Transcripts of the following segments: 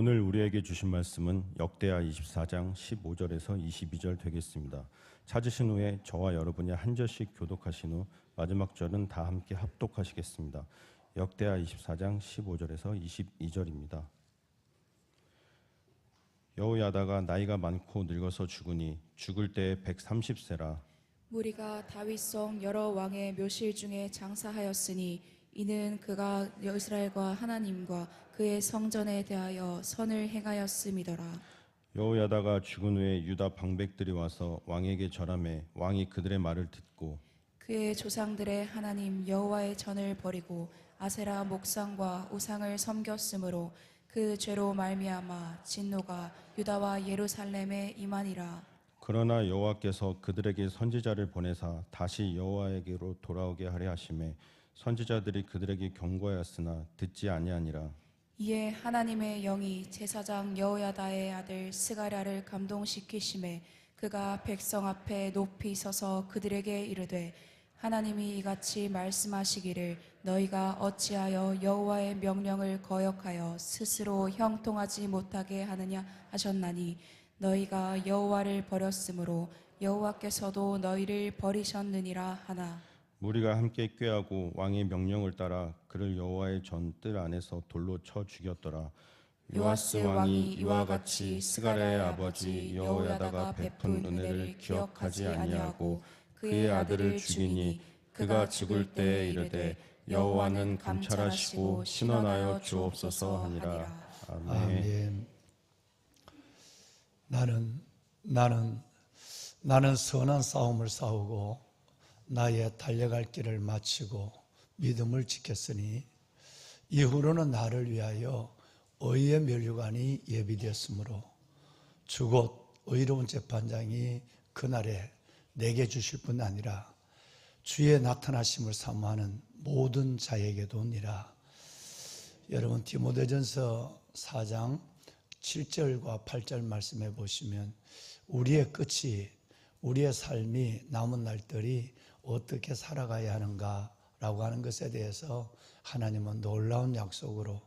오늘 우리에게 주신 말씀은 역대하 24장 15절에서 22절 되겠습니다. 찾으신 후에 저와 여러분이 한 절씩 교독하신 후 마지막 절은 다 함께 합독하시겠습니다. 역대하 24장 15절에서 22절입니다. 여호야다가 나이가 많고 늙어서 죽으니 죽을 때에 130세라. 무리가 다윗성 여러 왕의 묘실 중에 장사하였으니 이는 그가 이스라엘과 하나님과 그의 성전에 대하여 선을 행하였음이더라. 여호야다가 죽은 후에 유다 방백들이 와서 왕에게 절하매 왕이 그들의 말을 듣고 그의 조상들의 하나님 여호와의 전을 버리고 아세라 목상과 우상을 섬겼으므로 그 죄로 말미암아 진노가 유다와 예루살렘에 임하니라. 그러나 여호와께서 그들에게 선지자를 보내사 다시 여호와에게로 돌아오게 하려 하심에 선지자들이 그들에게 경고하였으나 듣지 아니하니라. 이에 하나님의 영이 제사장 여호야다의 아들 스가랴를 감동시키심에 그가 백성 앞에 높이 서서 그들에게 이르되 하나님이 이같이 말씀하시기를 너희가 어찌하여 여호와의 명령을 거역하여 스스로 형통하지 못하게 하느냐 하셨나니 너희가 여호와를 버렸으므로 여호와께서도 너희를 버리셨느니라 하나. 무리가 함께 꾀하고 왕의 명령을 따라 그를 여호와의 전 뜰 안에서 돌로 쳐 죽였더라. 요아스 왕이 이와 같이 스가랴의 아버지 여호야다가 베푼 은혜를 기억하지 아니하고 그의 아들을 죽이니 그가 죽을 때에 이르되 여호와는 감찰하시고 신원하여 주옵소서 하니라. 아멘. 나는 선한 싸움을 싸우고 나의 달려갈 길을 마치고 믿음을 지켰으니 이후로는 나를 위하여 의의 면류관이 예비되었으므로 주 곧 의로운 재판장이 그날에 내게 주실 뿐 아니라 주의 나타나심을 사모하는 모든 자에게도니라. 여러분 디모데전서 4장 7절과 8절 말씀해 보시면 우리의 끝이, 우리의 삶이 남은 날들이 어떻게 살아가야 하는가라고 하는 것에 대해서 하나님은 놀라운 약속으로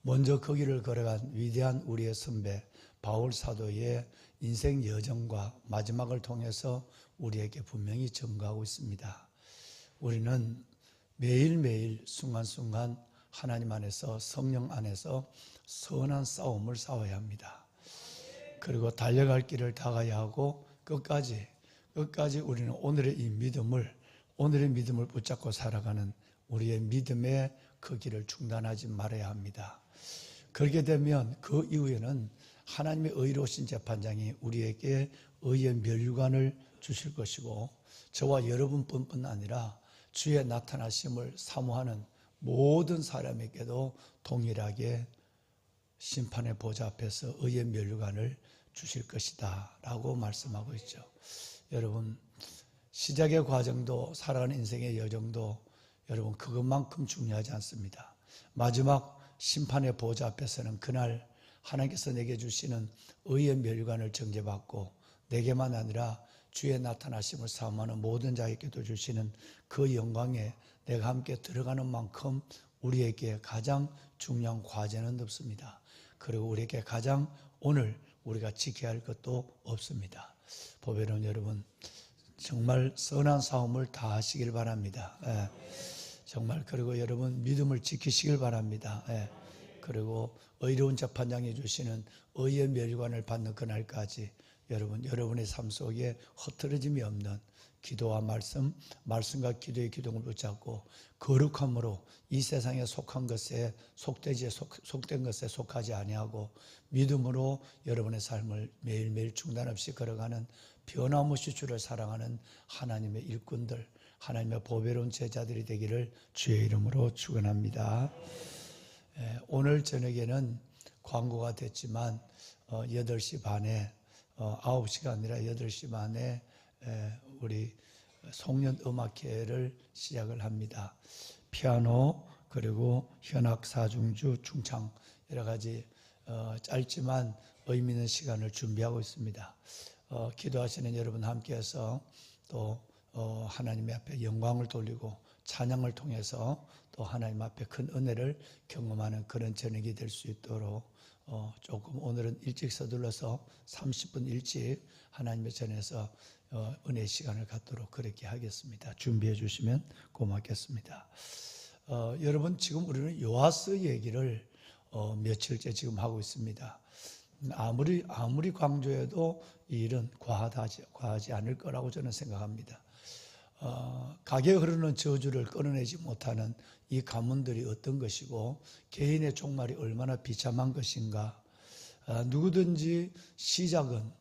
먼저 그 길을 걸어간 위대한 우리의 선배 바울 사도의 인생 여정과 마지막을 통해서 우리에게 분명히 증거하고 있습니다. 우리는 매일매일 순간순간 하나님 안에서, 성령 안에서 선한 싸움을 싸워야 합니다. 그리고 달려갈 길을 다 가야 하고 끝까지 우리는 오늘의 믿음을 붙잡고 살아가는 우리의 믿음의 그 길을 중단하지 말아야 합니다. 그렇게 되면 그 이후에는 하나님의 의로우신 재판장이 우리에게 의의 면류관을 주실 것이고 저와 여러분뿐만 아니라 주의 나타나심을 사모하는 모든 사람에게도 동일하게 심판의 보좌 앞에서 의의 면류관을 주실 것이다 라고 말씀하고 있죠. 여러분 시작의 과정도 살아가는 인생의 여정도 여러분 그것만큼 중요하지 않습니다. 마지막 심판의 보좌 앞에서는 그날 하나님께서 내게 주시는 의의 면류관을 정죄받고 내게만 아니라 주의 나타나심을 사모하는 모든 자에게도 주시는 그 영광에 내가 함께 들어가는 만큼 우리에게 가장 중요한 과제는 없습니다. 그리고 우리에게 가장 오늘 우리가 지켜야 할 것도 없습니다. 보배로운 여러분 정말 선한 싸움을 다 하시길 바랍니다. 정말 그리고 여러분 믿음을 지키시길 바랍니다. 그리고 의로운 재판장이 주시는 의의 면류관을 받는 그날까지 여러분의 삶 속에 흐트러짐이 없는 기도와 말씀과 기도의 기둥을 붙잡고 거룩함으로 이 세상에 속한 것에 속된 것에 속하지 아니하고 믿음으로 여러분의 삶을 매일매일 중단 없이 걸어가는 변함없이 주를 사랑하는 하나님의 일꾼들, 하나님의 보배로운 제자들이 되기를 주의 이름으로 축원합니다. 오늘 저녁에는 광고가 됐지만 8시 반에 9시가 아니라 8시 반에 우리 송년 음악회를 시작을 합니다. 피아노 그리고 현악 사중주 중창 여러 가지 짧지만 의미 있는 시간을 준비하고 있습니다. 기도하시는 여러분 함께해서 또 하나님의 앞에 영광을 돌리고 찬양을 통해서 또 하나님 앞에 큰 은혜를 경험하는 그런 저녁이 될 수 있도록 조금 오늘은 일찍 서둘러서 30분 일찍 하나님의 전에서 은혜 시간을 갖도록 그렇게 하겠습니다. 준비해 주시면 고맙겠습니다. 여러분, 지금 우리는 요아스 얘기를 며칠째 지금 하고 있습니다. 아무리 강조해도 이 일은 과하지 않을 거라고 저는 생각합니다. 가게 흐르는 저주를 끊어내지 못하는 이 가문들이 어떤 것이고 개인의 종말이 얼마나 비참한 것인가. 누구든지 시작은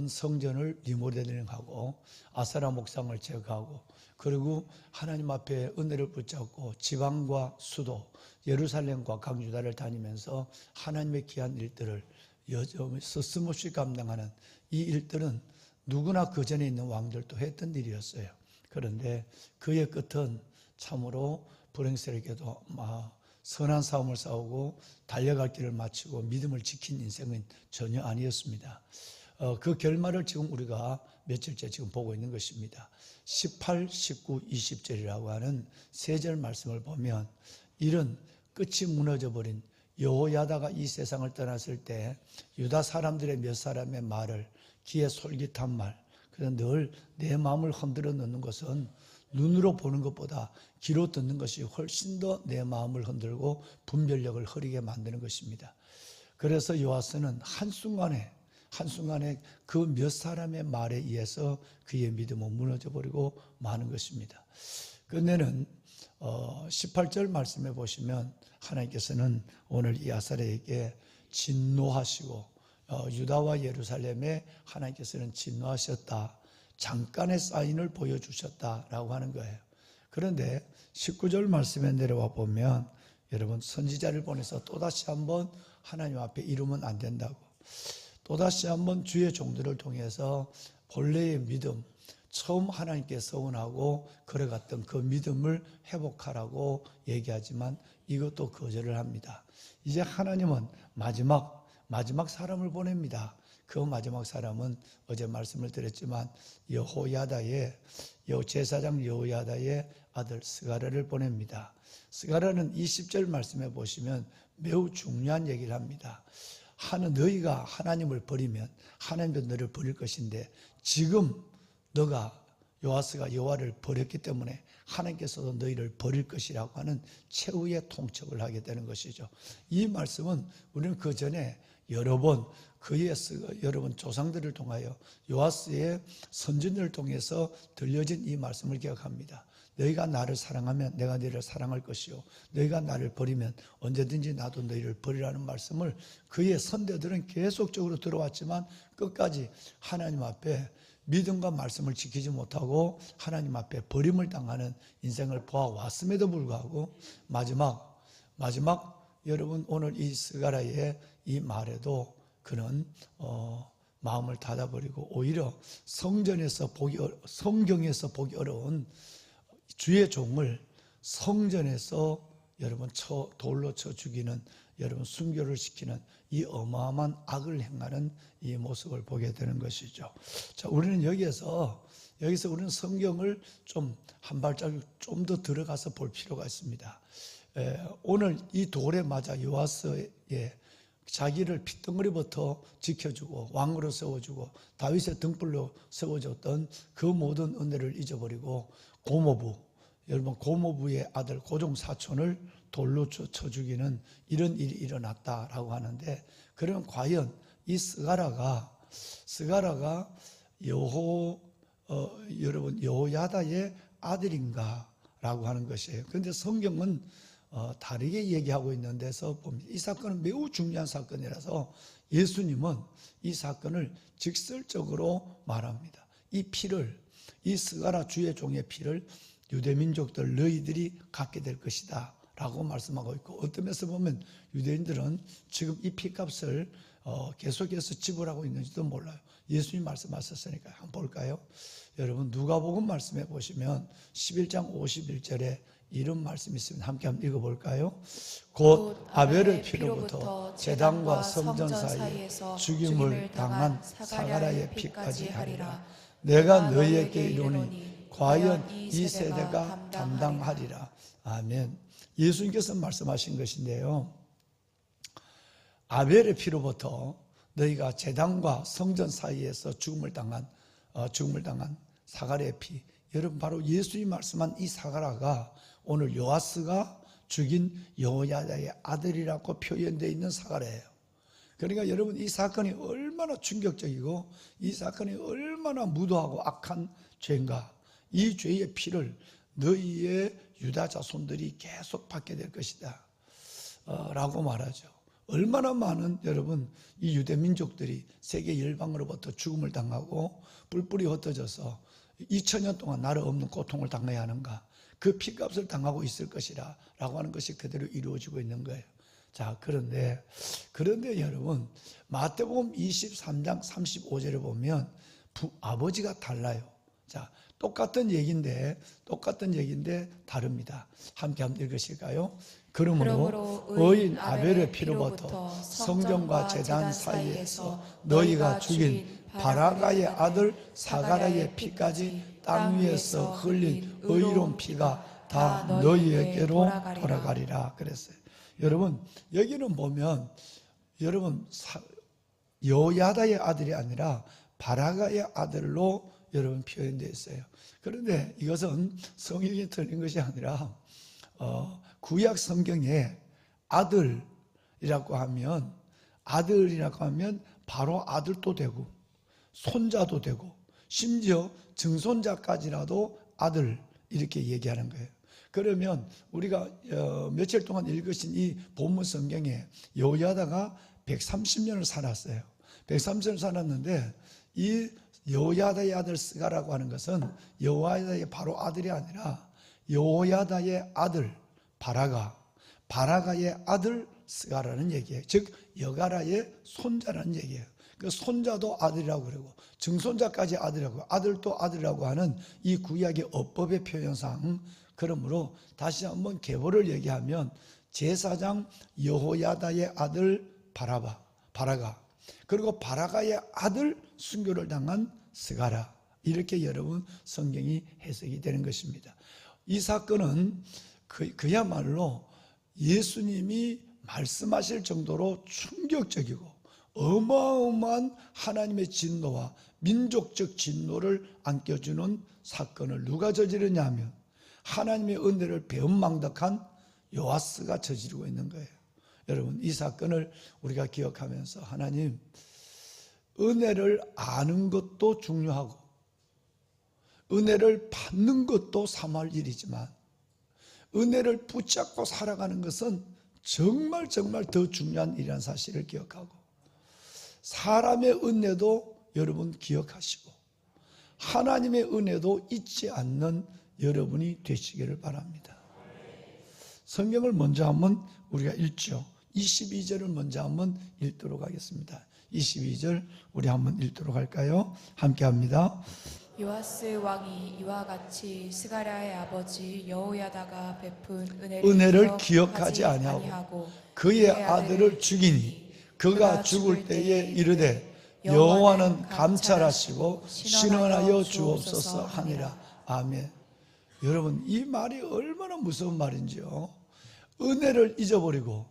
성전을 리모델링하고 아세라 목상을 제거하고 그리고 하나님 앞에 은혜를 붙잡고 지방과 수도 예루살렘과 강유다를 다니면서 하나님의 귀한 일들을 서슴없이 감당하는 이 일들은 누구나 그 전에 있는 왕들도 했던 일이었어요. 그런데 그의 끝은 참으로 불행스럽게도 선한 싸움을 싸우고 달려갈 길을 마치고 믿음을 지킨 인생은 전혀 아니었습니다. 그 결말을 지금 우리가 며칠째 지금 보고 있는 것입니다. 18, 19, 20절이라고 하는 세 절 말씀을 보면 이런 끝이 무너져버린 여호야다가 이 세상을 떠났을 때 유다 사람들의 몇 사람의 말을 귀에 솔깃한 말, 그래서 늘 내 마음을 흔들어 놓는 것은 눈으로 보는 것보다 귀로 듣는 것이 훨씬 더 내 마음을 흔들고 분별력을 흐리게 만드는 것입니다. 그래서 요아스는 한순간에 그 몇 사람의 말에 의해서 그의 믿음은 무너져버리고 마는 것입니다. 끝내는 18절 말씀해 보시면 하나님께서는 오늘 이 아사랴에게 진노하시고 유다와 예루살렘에 하나님께서는 진노하셨다. 잠깐의 사인을 보여주셨다라고 하는 거예요. 그런데 19절 말씀에 내려와 보면 여러분 선지자를 보내서 또다시 한번 하나님 앞에 이루면 안 된다고, 또다시 한번 주의 종들을 통해서 본래의 믿음, 처음 하나님께 서운하고 걸어갔던 그 믿음을 회복하라고 얘기하지만 이것도 거절을 합니다. 이제 하나님은 마지막 사람을 보냅니다. 그 마지막 사람은 어제 말씀을 드렸지만 제사장 여호야다의 아들 스가랴를 보냅니다. 스가랴는 20절 말씀해 보시면 매우 중요한 얘기를 합니다. 너희가 하나님을 버리면 하나님도 너를 버릴 것인데 지금 요아스가 여호와를 버렸기 때문에 하나님께서도 너희를 버릴 것이라고 하는 최후의 통첩을 하게 되는 것이죠. 이 말씀은 우리는 그 전에 여러 번 조상들을 통하여 요아스의 선진들을 통해서 들려진 이 말씀을 기억합니다. 너희가 나를 사랑하면 내가 너희를 사랑할 것이요 너희가 나를 버리면 언제든지 나도 너희를 버리라는 말씀을 그의 선대들은 계속적으로 들어왔지만 끝까지 하나님 앞에 믿음과 말씀을 지키지 못하고 하나님 앞에 버림을 당하는 인생을 보아왔음에도 불구하고 마지막 여러분 오늘 이 스가랴의 이 말에도 그는 마음을 닫아버리고 오히려 성경에서 보기 어려운 주의 종을 성전에서 여러분 돌로 쳐 죽이는, 여러분 순교를 시키는 이 어마어마한 악을 행하는 이 모습을 보게 되는 것이죠. 자, 우리는 여기서 우리는 성경을 좀 한 발자국 좀 더 들어가서 볼 필요가 있습니다. 오늘 이 돌에 맞아 요아스의 자기를 핏덩어리부터 지켜주고 왕으로 세워주고 다윗의 등불로 세워줬던 그 모든 은혜를 잊어버리고 고모부의 아들 고종 사촌을 돌로 쳐 죽이는 이런 일이 일어났다라고 하는데, 그러면 과연 이 스가랴가 여호야다의 아들인가라고 하는 것이에요. 그런데 성경은 다르게 얘기하고 있는 데서 봅니다. 이 사건은 매우 중요한 사건이라서 예수님은 이 사건을 직설적으로 말합니다. 이 스가랴 주의 종의 피를 유대민족들 너희들이 갖게 될 것이다 라고 말씀하고 있고, 어떤 면에서 보면 유대인들은 지금 이 피값을 계속해서 지불하고 있는지도 몰라요. 예수님 말씀하셨으니까 한번 볼까요? 여러분 누가복음 말씀해 보시면 11장 51절에 이런 말씀이 있습니다. 함께 한번 읽어볼까요? 곧 아벨의 피로부터 제단과 성전 사이에서 죽임을 당한 스가랴의 피까지 하리라. 내가 너희에게 이르노니 과연 이 세대가 감당하리라. 아멘. 예수님께서 말씀하신 것인데요, 아벨의 피로부터 너희가 제단과 성전 사이에서 죽음을 당한 사가랴의 피. 여러분, 바로 예수님이 말씀한 이 사가랴가 오늘 요아스가 죽인 여호야다의 아들이라고 표현되어 있는 사가랴예요. 그러니까 여러분, 이 사건이 얼마나 충격적이고 이 사건이 얼마나 무도하고 악한 죄인가. 이 죄의 피를 너희의 유다 자손들이 계속 받게 될 것이다 라고 말하죠. 얼마나 많은 여러분 이 유대 민족들이 세계 열방으로부터 죽음을 당하고 뿔뿔이 흩어져서 2000년 동안 나라 없는 고통을 당해야 하는가. 그 피값을 당하고 있을 것이라 라고 하는 것이 그대로 이루어지고 있는 거예요. 자, 그런데 여러분, 마태복음 23장 35절을 보면 아버지가 달라요. 자, 똑같은 얘기인데 다릅니다. 함께 한번 읽으실까요? 그러므로 의인 아벨의 피로부터 성전과 제단 사이에서 너희가 죽인 바라가의 아들 사가랴의 피까지 땅 위에서 흘린 의로운 피가 다 너희에게로 돌아가리라 그랬어요. 여러분, 여기는 보면 여러분 여호야다의 아들이 아니라 바라가의 아들로 여러분 표현되어 있어요. 그런데 이것은 성경이 틀린 것이 아니라 구약 성경에 아들이라고 하면 바로 아들도 되고 손자도 되고 심지어 증손자까지라도 아들 이렇게 얘기하는 거예요. 그러면 우리가 며칠 동안 읽으신 이 본문 성경에 여호야다가 130년을 살았어요. 130년을 살았는데 이 여호야다의 아들 스가라고 하는 것은 여호야다의 바로 아들이 아니라 여호야다의 아들 바라가의 아들 스가라는 얘기예요. 즉 여가라의 손자라는 얘기예요. 그 손자도 아들이라고 그러고 증손자까지 아들이라고, 아들도 아들이라고 하는 이 구약의 어법의 표현상, 그러므로 다시 한번 계보를 얘기하면 제사장 여호야다의 아들 바라가, 그리고 바라가의 아들 순교를 당한 스가랴, 이렇게 여러분 성경이 해석이 되는 것입니다. 이 사건은 그야말로 예수님이 말씀하실 정도로 충격적이고 어마어마한 하나님의 진노와 민족적 진노를 안겨주는 사건을 누가 저지르냐 하면 하나님의 은혜를 배은망덕한 요아스가 저지르고 있는 거예요. 여러분, 이 사건을 우리가 기억하면서 하나님, 은혜를 아는 것도 중요하고 은혜를 받는 것도 삼할 일이지만 은혜를 붙잡고 살아가는 것은 정말 더 중요한 일이라는 사실을 기억하고 사람의 은혜도 여러분 기억하시고 하나님의 은혜도 잊지 않는 여러분이 되시기를 바랍니다. 성경을 먼저 한번 우리가 읽죠. 22절을 먼저 한번 읽도록 하겠습니다. 22절 우리 한번 읽도록 할까요? 함께 합니다. 요아스 왕이 이와 같이 스가랴의 아버지 여호야다가 베푼 은혜를 기억하지 아니하고 그의 아들을 죽이니 그가 죽을 때에 이르되 여호와는 감찰하시고 신원하여 주옵소서 하니라. 아멘. 여러분, 이 말이 얼마나 무서운 말인지요. 은혜를 잊어버리고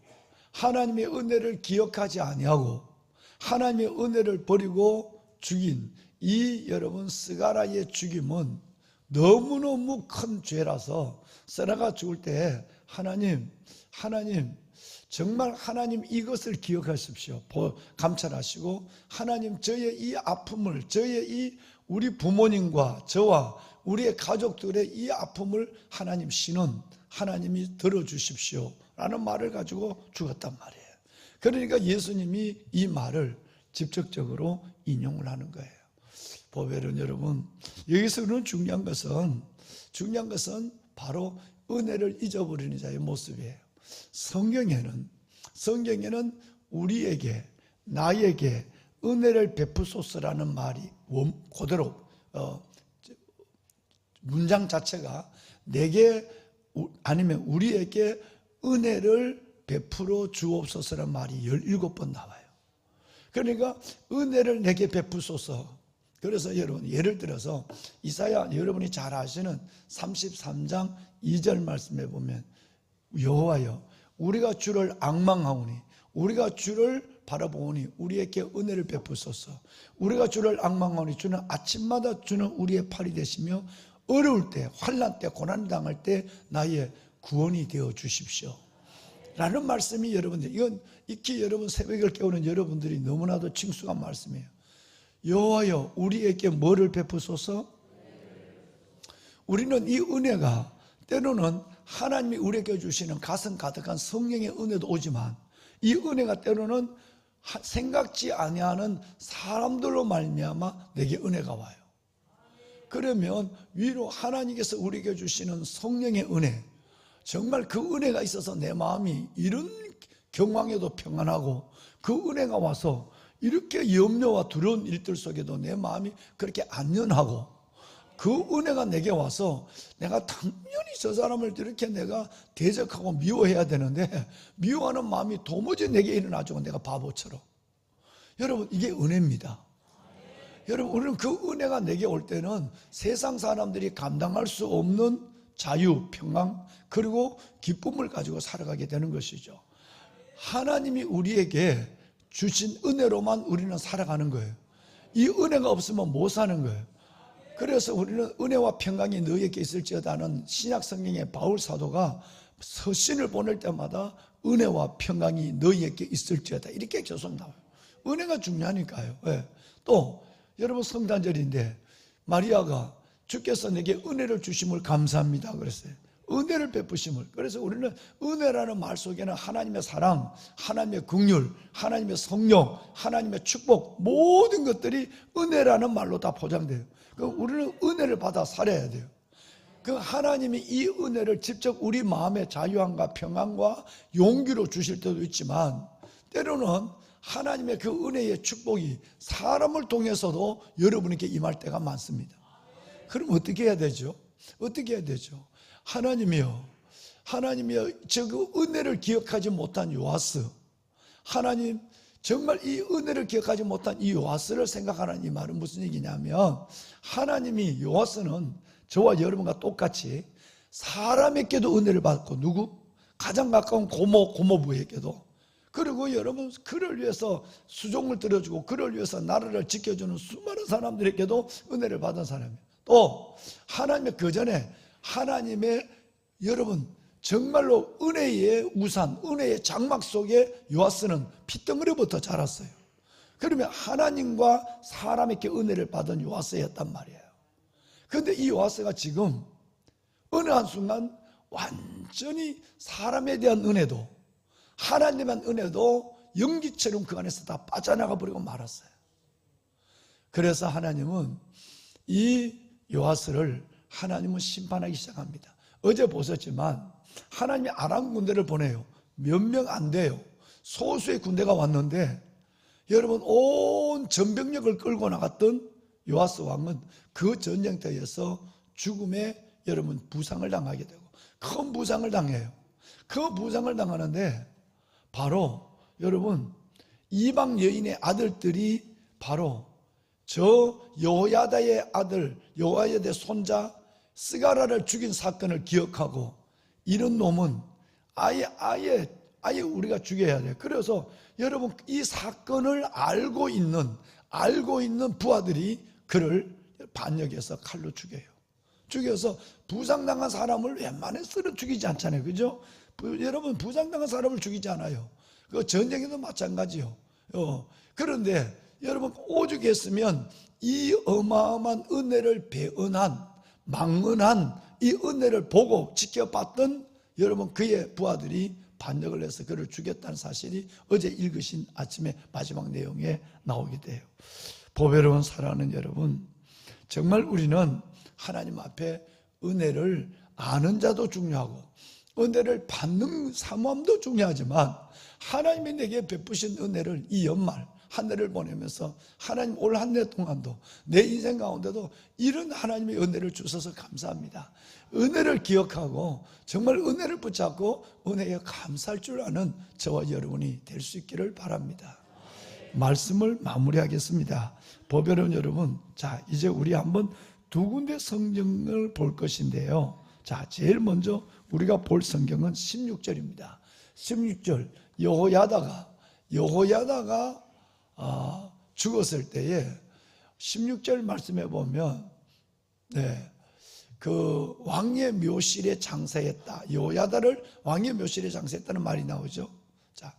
하나님의 은혜를 기억하지 아니하고 하나님의 은혜를 버리고 죽인 이 여러분 스가랴의 죽임은 너무너무 큰 죄라서 스가랴가 죽을 때 하나님 정말 하나님 이것을 기억하십시오. 감찰하시고 하나님 저의 이 아픔을, 저의 이 우리 부모님과 저와 우리의 가족들의 이 아픔을 하나님 신은 하나님이 들어주십시오 라는 말을 가지고 죽었단 말이에요. 그러니까 예수님이 이 말을 직접적으로 인용을 하는 거예요. 보배는 여러분, 여기서는 중요한 것은 바로 은혜를 잊어버리는 자의 모습이에요. 성경에는 우리에게, 나에게 은혜를 베푸소서라는 말이 그대로 문장 자체가 내게 아니면 우리에게 은혜를 베풀어 주옵소서라는 말이 17번 나와요. 그러니까 은혜를 내게 베푸소서. 그래서 여러분, 예를 들어서 이사야 여러분이 잘 아시는 33장 2절 말씀에 보면 여호와여 우리가 주를 앙망하오니 우리가 주를 바라보니 우리에게 은혜를 베푸소서. 우리가 주를 앙망하니 주는 아침마다 주는 우리의 팔이 되시며 어려울 때, 환난 때, 고난 당할 때 나의 구원이 되어 주십시오 라는 말씀이 여러분들, 이건 익히 여러분 새벽을 깨우는 여러분들이 너무나도 친숙한 말씀이에요. 여호와여 우리에게 뭐를 베푸소서? 우리는 이 은혜가 때로는 하나님이 우리에게 주시는 가슴 가득한 성령의 은혜도 오지만 이 은혜가 때로는 생각지 아니하는 사람들로 말미암아 내게 은혜가 와요. 그러면 위로 하나님께서 우리에게 주시는 성령의 은혜, 정말 그 은혜가 있어서 내 마음이 이런 경황에도 평안하고 그 은혜가 와서 이렇게 염려와 두려운 일들 속에도 내 마음이 그렇게 안전하고 그 은혜가 내게 와서 내가 당연히 저 사람을 이렇게 내가 대적하고 미워해야 되는데 미워하는 마음이 도무지 내게 일어나죠. 내가 바보처럼. 여러분 이게 은혜입니다. 여러분 우리는 그 은혜가 내게 올 때는 세상 사람들이 감당할 수 없는 자유, 평강 그리고 기쁨을 가지고 살아가게 되는 것이죠. 하나님이 우리에게 주신 은혜로만 우리는 살아가는 거예요. 이 은혜가 없으면 못 사는 거예요. 그래서 우리는 은혜와 평강이 너희에게 있을지어다는 신약 성경의 바울 사도가 서신을 보낼 때마다 은혜와 평강이 너희에게 있을지어다 이렇게 계속 나와요. 은혜가 중요하니까요. 네. 또 여러분 성탄절인데 마리아가 주께서 내게 은혜를 주심을 감사합니다 그랬어요. 은혜를 베푸심을. 그래서 우리는 은혜라는 말 속에는 하나님의 사랑, 하나님의 긍휼, 하나님의 성령, 하나님의 축복 모든 것들이 은혜라는 말로 다 포장돼요. 우리는 은혜를 받아 살아야 돼요. 그 하나님이 이 은혜를 직접 우리 마음의 자유함과 평안과 용기로 주실 때도 있지만 때로는 하나님의 그 은혜의 축복이 사람을 통해서도 여러분에게 임할 때가 많습니다. 그럼 어떻게 해야 되죠? 어떻게 해야 되죠? 하나님이요 저 그 은혜를 기억하지 못한 요아스, 하나님 정말 이 은혜를 기억하지 못한 이 요아스를 생각하는 이 말은 무슨 얘기냐면 하나님이 요아스는 저와 여러분과 똑같이 사람에게도 은혜를 받고 누구? 가장 가까운 고모부에게도 그리고 여러분 그를 위해서 수종을 들어주고 그를 위해서 나라를 지켜주는 수많은 사람들에게도 은혜를 받은 사람이에요. 또 하나님의 그 전에 하나님의 여러분 정말로 은혜의 우산, 은혜의 장막 속에 요아스는 핏덩어리부터 자랐어요. 그러면 하나님과 사람에게 은혜를 받은 요아스였단 말이에요. 그런데 이 요아스가 지금 어느 한순간 완전히 사람에 대한 은혜도 하나님에 대한 은혜도 연기처럼 그 안에서 다 빠져나가 버리고 말았어요. 그래서 하나님은 이 요아스를 하나님은 심판하기 시작합니다. 어제 보셨지만 하나님이 아람 군대를 보내요. 몇 명 안 돼요. 소수의 군대가 왔는데 여러분 온 전병력을 끌고 나갔던 요아스 왕은 그 전쟁터에서 죽음에 여러분 부상을 당하게 되고 큰 부상을 당해요. 그 부상을 당하는데 바로 여러분 이방 여인의 아들들이 바로 저 여호야다의 아들 여호야다의 손자 스가랴를 죽인 사건을 기억하고 이런 놈은 아예 우리가 죽여야 돼요. 그래서 여러분 이 사건을 알고 있는 부하들이 그를 반역해서 칼로 죽여요. 죽여서 부상당한 사람을 웬만해서는 죽이지 않잖아요. 그죠? 여러분 부상당한 사람을 죽이지 않아요. 그 전쟁에도 마찬가지요. 그런데 여러분 오죽했으면 이 어마어마한 은혜를 배은한 망언한 이 은혜를 보고 지켜봤던 여러분 그의 부하들이 반역을 해서 그를 죽였다는 사실이 어제 읽으신 아침에 마지막 내용에 나오게 돼요. 보배로운 사랑하는 여러분, 정말 우리는 하나님 앞에 은혜를 아는 자도 중요하고 은혜를 받는 사모함도 중요하지만 하나님이 내게 베푸신 은혜를 이 연말 한 해를 보내면서 하나님 올 한 해 동안도 내 인생 가운데도 이런 하나님의 은혜를 주셔서 감사합니다. 은혜를 기억하고 정말 은혜를 붙잡고 은혜에 감사할 줄 아는 저와 여러분이 될 수 있기를 바랍니다. 말씀을 마무리하겠습니다. 보배로운 여러분, 자 이제 우리 한번 두 군데 성경을 볼 것인데요. 자 제일 먼저 우리가 볼 성경은 16절입니다. 16절 여호야다가 여호야다가 죽었을 때에 16절 말씀해 보면 그 왕의 묘실에 장사했다. 여호야다를 왕의 묘실에 장사했다는 말이 나오죠. 자,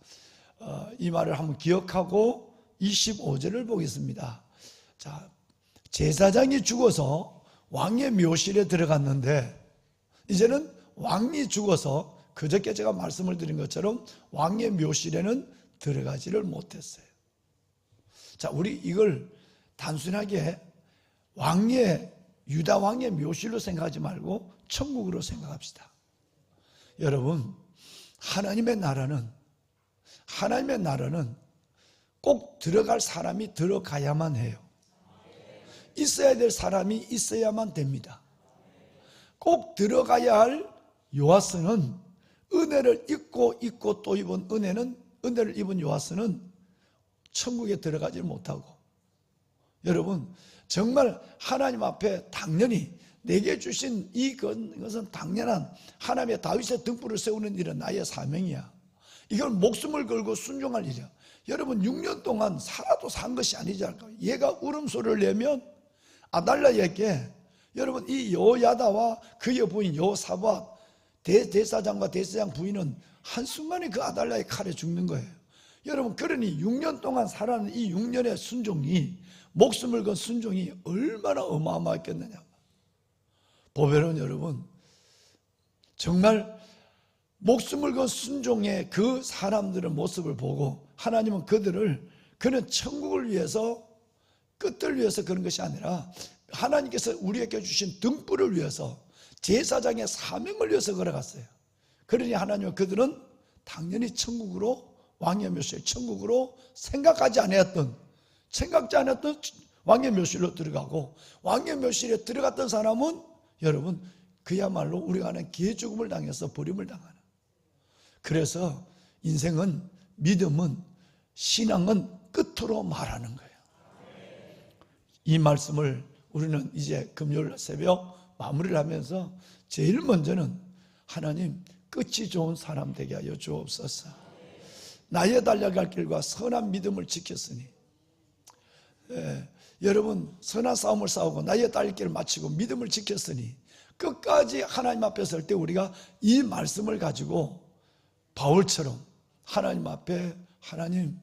이 말을 한번 기억하고 25절을 보겠습니다. 자, 제사장이 죽어서 왕의 묘실에 들어갔는데 이제는 왕이 죽어서 그저께 제가 말씀을 드린 것처럼 왕의 묘실에는 들어가지를 못했어요. 자, 우리 이걸 단순하게 유다 왕의 묘실로 생각하지 말고 천국으로 생각합시다. 여러분, 하나님의 나라는 꼭 들어갈 사람이 들어가야만 해요. 있어야 될 사람이 있어야만 됩니다. 꼭 들어가야 할 요아스는 은혜를 입고 또 입은 은혜를 입은 요아스는 천국에 들어가지 못하고, 여러분 정말 하나님 앞에 당연히 내게 주신 이것은 당연한 하나님의 다윗의 등불을 세우는 일은 나의 사명이야. 이건 목숨을 걸고 순종할 일이야. 여러분 6년 동안 살아도 산 것이 아니지 않을까. 얘가 울음소리를 내면 아달랴에게, 여러분 이 여호야다와 그의 부인 여호사밧 대사장과 대사장 부인은 한순간에 그 아달랴의 칼에 죽는 거예요. 여러분 그러니 6년 동안 살아는 이 6년의 순종이, 목숨을 건 순종이 얼마나 어마어마했겠느냐. 보배로운 여러분, 정말 목숨을 건 순종의 그 사람들의 모습을 보고 하나님은 그는 천국을 위해서, 끝을 위해서 그런 것이 아니라 하나님께서 우리에게 주신 등불을 위해서, 제사장의 사명을 위해서 걸어갔어요. 그러니 하나님은 그들은 당연히 천국으로, 왕의 묘실 천국으로 생각지 않았던 왕의 묘실로 들어가고, 왕의 묘실에 들어갔던 사람은 여러분 그야말로 우리가 아는 개죽음을 당해서 버림을 당하는. 그래서 인생은, 믿음은, 신앙은 끝으로 말하는 거예요. 이 말씀을 우리는 이제 금요일 새벽 마무리를 하면서 제일 먼저는 하나님 끝이 좋은 사람 되게 하여 주옵소서. 나의 달려갈 길과 선한 믿음을 지켰으니, 여러분 선한 싸움을 싸우고 나의 달릴 길을 마치고 믿음을 지켰으니 끝까지 하나님 앞에 설 때 우리가 이 말씀을 가지고 바울처럼 하나님 앞에, 하나님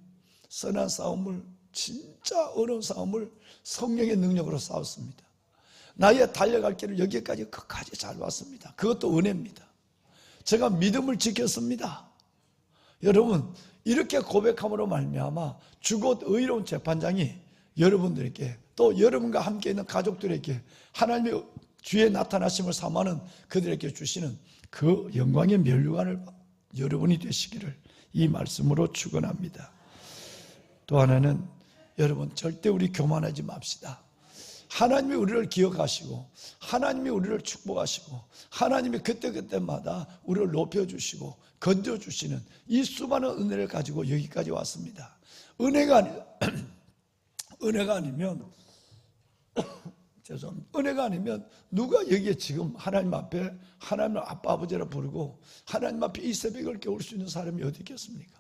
선한 싸움을, 진짜 어려운 싸움을 성령의 능력으로 싸웠습니다. 나의 달려갈 길을 여기까지 끝까지 잘 왔습니다. 그것도 은혜입니다. 제가 믿음을 지켰습니다. 여러분 이렇게 고백함으로 말미암아 주곧 의로운 재판장이 여러분들에게, 또 여러분과 함께 있는 가족들에게 하나님의 주의 나타나심을 사모하는 그들에게 주시는 그 영광의 면류관을 여러분이 되시기를 이 말씀으로 축원합니다. 또 하나는, 여러분 절대 우리 교만하지 맙시다. 하나님이 우리를 기억하시고 하나님이 우리를 축복하시고 하나님이 그때그때마다 우리를 높여주시고 건져주시는 이 수많은 은혜를 가지고 여기까지 왔습니다. 은혜가 아니면 죄송합니다. 은혜가 아니면 누가 여기에 지금 하나님 앞에 하나님을 아빠 아버지라 부르고 하나님 앞에 이 새벽을 깨울 수 있는 사람이 어디 있겠습니까?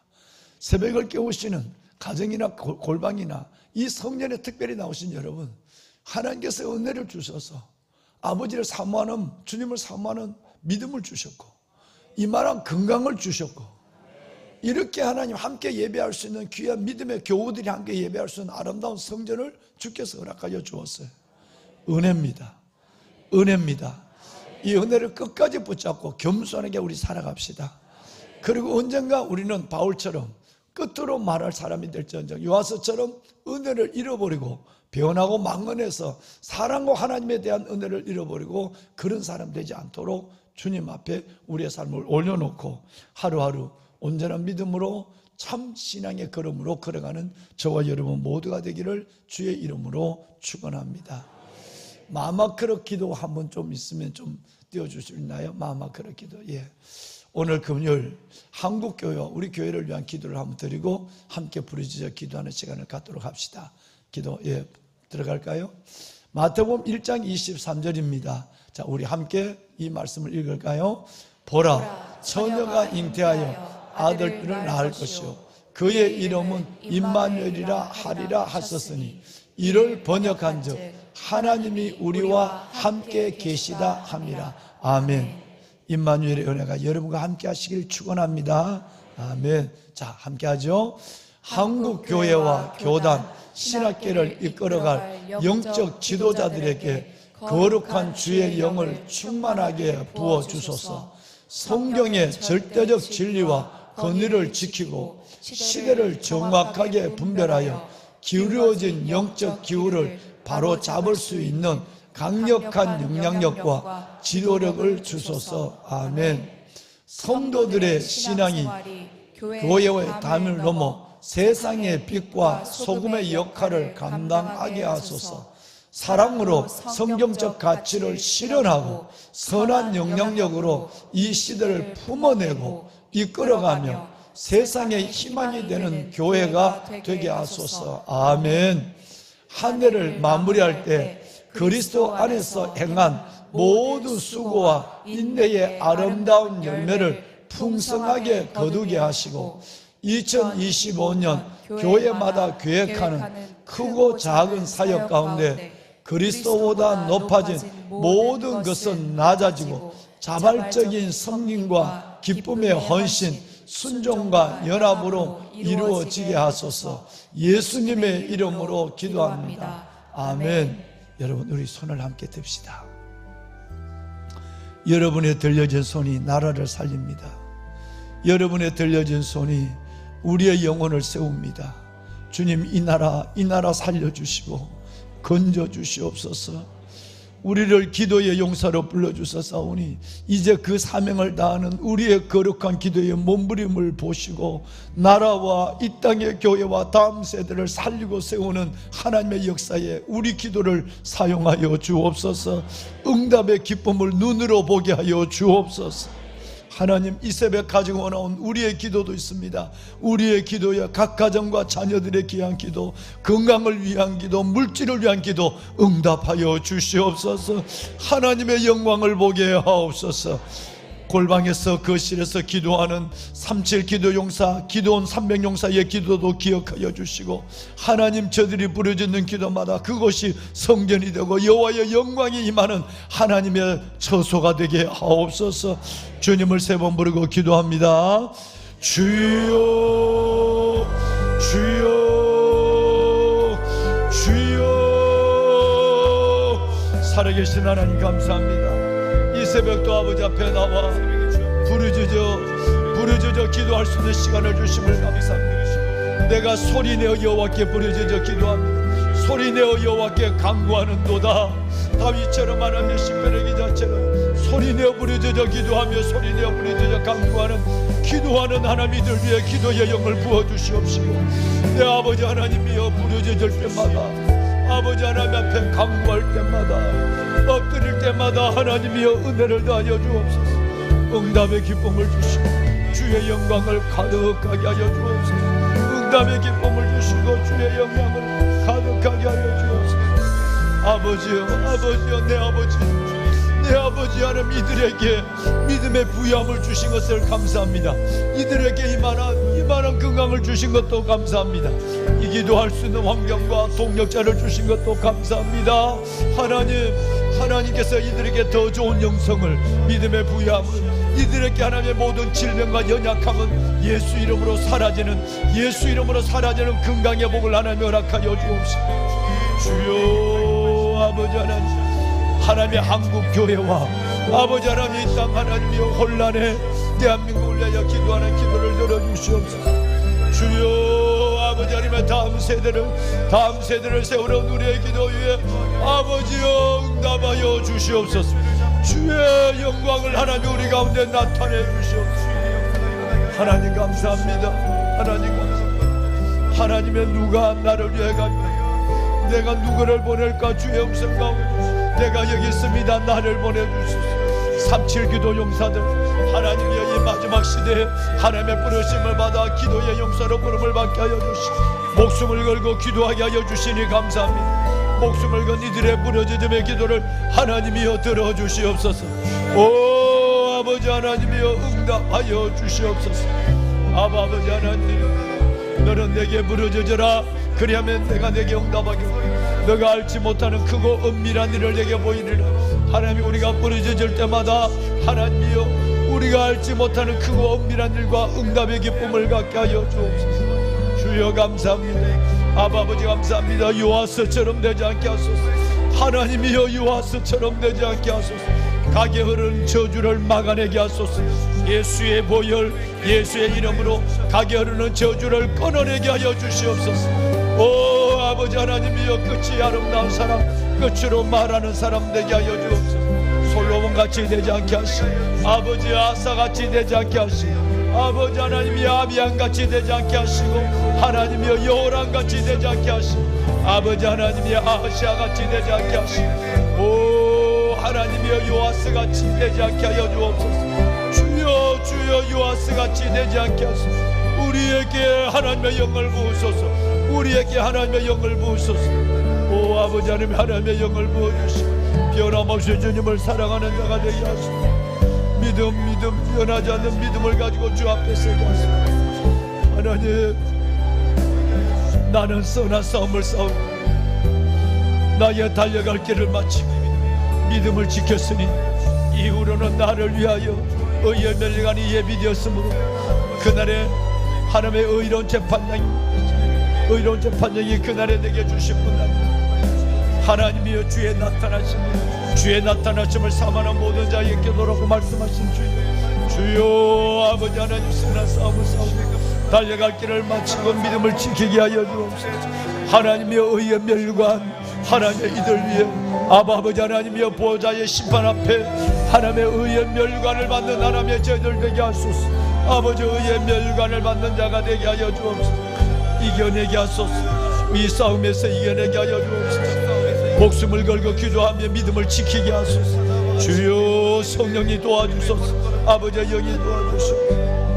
새벽을 깨우시는 가정이나 골방이나 이 성년에 특별히 나오신 여러분, 하나님께서 은혜를 주셔서 아버지를 사모하는, 주님을 사모하는 믿음을 주셨고 이만한 건강을 주셨고, 이렇게 하나님 함께 예배할 수 있는 귀한 믿음의 교우들이 함께 예배할 수 있는 아름다운 성전을 주께서 허락하여 주었어요. 은혜입니다. 은혜입니다. 이 은혜를 끝까지 붙잡고 겸손하게 우리 살아갑시다. 그리고 언젠가 우리는 바울처럼 끝으로 말할 사람이 될지언정 요아스처럼 은혜를 잃어버리고 변하고 망언해서 사랑과 하나님에 대한 은혜를 잃어버리고 그런 사람 되지 않도록 주님 앞에 우리의 삶을 올려놓고 하루하루 온전한 믿음으로 참 신앙의 걸음으로 걸어가는 저와 여러분 모두가 되기를 주의 이름으로 축원합니다. 마마크르 기도 한번 좀 있으면 좀 띄워줄 수 있나요? 마마크르 기도. 예. 오늘 금요일 한국교회와 우리 교회를 위한 기도를 한번 드리고 함께 부르짖어 기도하는 시간을 갖도록 합시다. 기도, 예, 들어갈까요? 마태복음 1장 23절입니다. 자, 우리 함께 이 말씀을 읽을까요? 보라, 처녀가 잉태하여 아들들을 낳을 것이요 그의 이름은 임마누엘이라 하리라 하셨으니 이를 번역한즉 하나님이 우리와 함께 계시다 함이라. 아멘. 임마누엘의 은혜가 여러분과 함께 하시길 축원합니다. 아멘. 자, 함께 하죠. 한국 교회와 교단, 신학계를 이끌어갈 영적 지도자들에게 거룩한 주의 영을 충만하게 부어 주소서. 성경의 절대적 진리와 권위를 지키고 시대를 정확하게 분별하여 기울어진 영적 기후를 바로 잡을 수 있는 강력한 영향력과 지도력을 주소서. 아멘. 성도들의 신앙이 교회의 담을 넘어 세상의 빛과 소금의 역할을 감당하게 하소서. 사랑으로 성경적 가치를 실현하고 선한 영향력으로 이 시대를 품어내고 이끌어가며 세상의 희망이 되는 교회가 되게 하소서. 아멘. 한 해를 마무리할 때 그리스도 안에서 행한 모든 수고와 인내의 아름다운 열매를 풍성하게 거두게 하시고 2025년 교회마다 계획하는 크고 작은 사역 가운데 그리스도보다 높아진 모든 것은 낮아지고 자발적인 섬김과 기쁨의 헌신, 순종과 연합으로 이루어지게 하소서. 예수님의 이름으로 기도합니다. 아멘. 여러분, 우리 손을 함께 듭시다. 여러분의 들려진 손이 나라를 살립니다. 여러분의 들려진 손이 우리의 영혼을 세웁니다. 주님, 이 나라 살려주시고 건져주시옵소서. 우리를 기도의 용사로 불러주셨사오니 이제 그 사명을 다하는 우리의 거룩한 기도의 몸부림을 보시고 나라와 이 땅의 교회와 다음 세대를 살리고 세우는 하나님의 역사에 우리 기도를 사용하여 주옵소서. 응답의 기쁨을 눈으로 보게 하여 주옵소서. 하나님, 이 새벽 가지고 나온 우리의 기도도 있습니다. 우리의 기도에 각 가정과 자녀들의 귀한 기도, 건강을 위한 기도, 물질을 위한 기도 응답하여 주시옵소서. 하나님의 영광을 보게 하옵소서. 골방에서 거실에서 기도하는 37 기도 용사, 기도원 300 용사의 기도도 기억하여 주시고 하나님, 저들이 부르짖는 기도마다 그곳이 성전이 되고 여호와의 영광이 임하는 하나님의 처소가 되게 하옵소서. 주님을 세 번 부르고 기도합니다. 주여, 주여, 주여. 살아계신 하나님 감사합니다. 이 새벽도 아버지 앞에 나와 부르짖어 기도할 수 있는 시간을 주심을 감사합니다. 내가 소리내어 여호와께 부르짖어 기도합니다. 소리내어 여호와께 간구하는도다. 다윗처럼 하나님의 시편의 기자처럼 소리내어 부르짖어 기도하며 소리내어 부르짖어 간구하는 기도하는 하나님들 위해 기도의 영을 부어주시옵시고 내 아버지 하나님이여 부르짖을 때마다 아버지 하나님 앞에 간구할 때마다 엎드릴 때마다 하나님이여 은혜를 더하여 주옵소서. 응답의 기쁨을 주시고 주의 영광을 가득하게 하여 주옵소서. 응답의 기쁨을 주시고 주의 영광을 가득하게 하여 주옵소서. 아버지여, 아버지여, 내 아버지 하나님, 이들에게 믿음의 부여함을 주신 것을 감사합니다. 이들에게 이만한 건강을 주신 것도 감사합니다. 이 기도할 수 있는 환경과 동력자를 주신 것도 감사합니다. 하나님께서 이들에게 더 좋은 영성을, 믿음의 부여함을, 이들에게 하나님의 모든 질병과 연약함은 예수 이름으로 사라지는 건강의 복을 하나님 허락하여 주옵시고 주여, 아버지 하나님의 한국 교회와 아버지 하나님 이 땅 하나님이여 혼란에 대한민국을 위하여 기도하는 기도를 들어주시옵소서. 주여, 아버지 하나님의 다음 세대를 세우는 우리의 기도 위에 아버지여 응답하여 주시옵소서. 주의 영광을 하나님 우리 가운데 나타내 주시옵소서. 하나님 감사합니다. 하나님의 누가 나를 위해 갑니까? 내가 누구를 보낼까? 주의 음성 가운데 내가 여기 있습니다. 나를 보내주소서. 37 기도 용사들 하나님이여 이 마지막 시대에 하나님의 부르심을 받아 기도의 용사로 부름을 받게 하여 주시고 목숨을 걸고 기도하게 하여 주시니 감사합니다. 목숨을 건 이들의 부르짖음의 기도를 하나님이여 들어주시옵소서. 오 아버지 하나님이여 응답하여 주시옵소서. 아버지 하나님, 너는 내게 부르짖으라. 그리하면 내가 내게 응답하겠고 너가 알지 못하는 크고 은밀한 일을 내게 보이리라. 하나님, 우리가 부르짖을 때마다 하나님이여 우리가 알지 못하는 크고 은밀한 일과 응답의 기쁨을 갖게 하여 주옵소서. 주여 감사합니다. 아버지 감사합니다. 요아스처럼 되지 않게 하소서. 하나님이여 요아스처럼 되지 않게 하소서. 가게 흐르는 저주를 막아내게 하소서. 예수의 보혈, 예수의 이름으로 가게 흐르는 저주를 끊어내게 하여 주시옵소서. 오 아버지 하나님이여 끝이 아름다운 사람, 끝으로 말하는 사람 되게 하여 주옵소서. 솔로몬같이 되지 않게 하시고 아버지 아사같이 되지 않게 하시고 아버지 하나님이 아비안같이 되지 않게 하시고 하나님이여 여호람같이 되지 않게 하시고 아버지 하나님이 아하시아같이 되지 않게 하시고 오 하나님이여 요아스같이 되지 않게 하여 주옵소서. 주여 주여 요아스같이 되지 않게 하소서. 우리에게 하나님의 영을 부으소서. 우리에게 하나님의 영을 부으소서. 오 아버지 하나님의 영을 부어주시고 변함없이 주님을 사랑하는 자가 되게 하시고 믿음 변하지 않는 믿음을 가지고 주 앞에 서게 하시고 하나님, 나는 선한 싸움을 싸우고 나의 달려갈 길을 마치고 믿음을 지켰으니 이후로는 나를 위하여 의의 멸관이 예비되었으므로 그날에 하나님의 의로운 재판장이 그날에 내게 주시구나. 하나님이여 주의 나타나심을 사모하는 모든 자에게 기도라고 말씀하신 주여 아버지 하나님, 선한 싸움을 싸우고 달려갈 길을 마치고 믿음을 지키게 하여 주옵소서. 하나님이여 의의 멸관, 하나님의 이들 위에 아버지 하나님이여 보호자의 심판 앞에 하나님의 의의 멸관을 받는 하나님의 저희들 되게 하소서. 아버지 의의 멸관을 받는 자가 되게 하여 주옵소서. 이겨내게 하소서. 이 싸움에서 이겨내게 하여 주옵소서. 목숨을 걸고 기도하며 믿음을 지키게 하소서. 주여 성령이 도와주소서. 아버지 영이 도와주시옵소서.